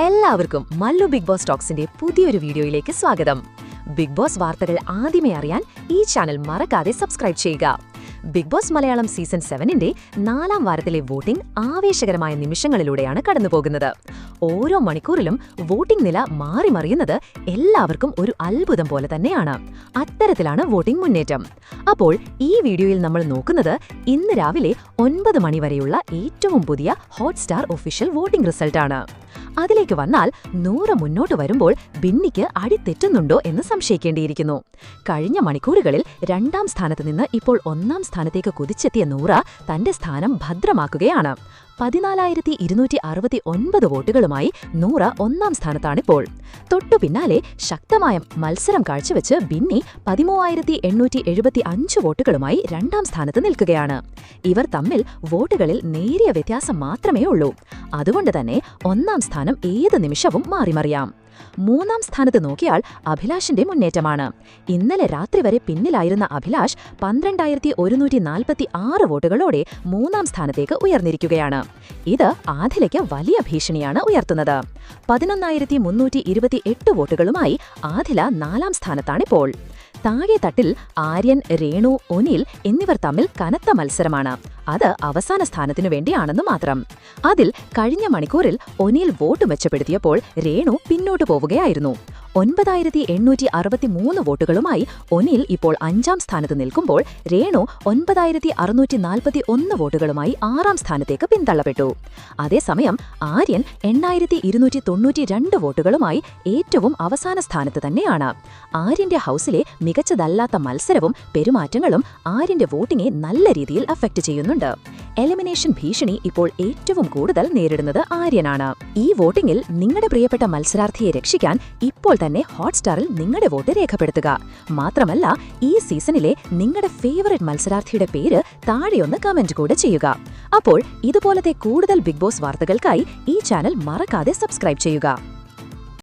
എല്ലാവർക്കും Mallu big boss ടോക്സിന്റെ പുതിയൊരു വീഡിയോയിലേക്ക് സ്വാഗതം. ബിഗ് ബോസ് വാർത്തകൾ ആദ്യമേ അറിയാൻ ഈ ചാനൽ മറക്കാതെ സബ്സ്ക്രൈബ് ചെയ്യുക. ബിഗ് ബോസ് മലയാളം സീസൺ 7ന്റെ 4ാം വാരത്തിലെ വോട്ടിംഗ് ആവേശകരമായ നിമിഷങ്ങളിലൂടെയാണ് കടന്നുപോകുന്നത്. ഓരോ മണിക്കൂറിലും വോട്ടിംഗ് നില മാറിമറിയുന്നത് എല്ലാവർക്കും ഒരു അത്ഭുതം പോലെ തന്നെയാണ്. അത്തരത്തിലാണ് വോട്ടിംഗ് മുന്നേറ്റം. അപ്പോൾ ഈ വീഡിയോയിൽ നമ്മൾ നോക്കുന്നത് ഇന്ന് രാവിലെ 9 മണി വരെയുള്ള ഏറ്റവും പുതിയ ഹോട്ട്സ്റ്റാർ ഒഫീഷ്യൽ വോട്ടിംഗ് റിസൾട്ടാണ്. അതിലേക്ക് വന്നാൽ 100 മുന്നോട്ട് വരുമ്പോൾ ബിന്നിക്ക് അടിതെറ്റുന്നുണ്ടോ എന്ന് സംശയിക്കേണ്ടിയിരിക്കുന്നു. കഴിഞ്ഞ മണിക്കൂറുകളിൽ 2ാം സ്ഥാനത്ത് നിന്ന് ഇപ്പോൾ 1ാം സ്ഥാനത്തേക്ക് കുതിച്ചെത്തിയ 100 തന്റെ സ്ഥാനം ഭദ്രമാക്കുകയാണ്. 14,269 വോട്ടുകളുമായി 100 1ാം സ്ഥാനത്താണിപ്പോൾ. തൊട്ടു പിന്നാലെ ശക്തമായ മത്സരം കാഴ്ചവെച്ച് ബിന്നി 13,875 വോട്ടുകളുമായി 2ാം സ്ഥാനത്ത് നിൽക്കുകയാണ്. ഇവർ തമ്മിൽ വോട്ടുകളിൽ നേരിയ വ്യത്യാസം മാത്രമേ ഉള്ളൂ. അതുകൊണ്ട് തന്നെ 1ാം സ്ഥാനം ഏത് നിമിഷവും മാറിമറിയാം. 3ാം സ്ഥാനത്ത് നോക്കിയാൽ അഭിലാഷിന്റെ മുന്നേറ്റമാണ്. ഇന്നലെ രാത്രി വരെ പിന്നിലായിരുന്ന അഭിലാഷ് 12,146 വോട്ടുകളോടെ 3ാം സ്ഥാനത്തേക്ക് ഉയർന്നിരിക്കുകയാണ്. ഇത് ആദിലയ്ക്ക് വലിയ ഭീഷണിയാണ് ഉയർത്തുന്നത്. 11,328 വോട്ടുകളുമായി ആദില 4ാം സ്ഥാനത്താണിപ്പോൾ. താഴെ തട്ടിൽ ആര്യൻ, രേണു, ഒനിൽ എന്നിവർ തമ്മിൽ കനത്ത മത്സരമാണ്. അത് അവസാന സ്ഥാനത്തിനു വേണ്ടിയാണെന്ന് മാത്രം. അതിൽ കഴിഞ്ഞ മണിക്കൂറിൽ ഒനിൽ വോട്ട് മെച്ചപ്പെടുത്തിയപ്പോൾ രേണു പിന്നോട്ടു പോവുകയായിരുന്നു. 9,863 വോട്ടുകളുമായി ഒനിൽ ഇപ്പോൾ 5ാം സ്ഥാനത്ത് നിൽക്കുമ്പോൾ രേണു 9,641 വോട്ടുകളുമായി 6ാം സ്ഥാനത്തേക്ക് പിന്തള്ളപ്പെട്ടു. അതേസമയം ആര്യൻ 8,292 വോട്ടുകളുമായി ഏറ്റവും അവസാന സ്ഥാനത്ത് തന്നെയാണ്. ആര്യന്റെ ഹൗസിലെ മികച്ചതല്ലാത്ത മത്സരവും പെരുമാറ്റങ്ങളും ആര്യന്റെ വോട്ടിംഗെ നല്ല രീതിയിൽ അഫക്റ്റ് ചെയ്യുന്നുണ്ട്. എലിമിനേഷൻ ഭീഷണി ഇപ്പോൾ ഏറ്റവും കൂടുതൽ നേരിടുന്നത് ആര്യനാണ്. ഈ വോട്ടിംഗിൽ നിങ്ങളുടെ പ്രിയപ്പെട്ട മത്സരാർത്ഥിയെ രക്ഷിക്കാൻ ഇപ്പോൾ തന്നെ ഹോട്ട്സ്റ്റാറിൽ നിങ്ങളുടെ വോട്ട് രേഖപ്പെടുത്തുക. മാത്രമല്ല, ഈ സീസണിലെ നിങ്ങളുടെ ഫേവറേറ്റ് മത്സരാർത്ഥിയുടെ പേര് താഴെയൊന്ന് കമന്റ് കൂടെ ചെയ്യുക. അപ്പോൾ ഇതുപോലത്തെ കൂടുതൽ ബിഗ് ബോസ് വാർത്തകൾക്കായി ഈ ചാനൽ മറക്കാതെ സബ്സ്ക്രൈബ് ചെയ്യുക.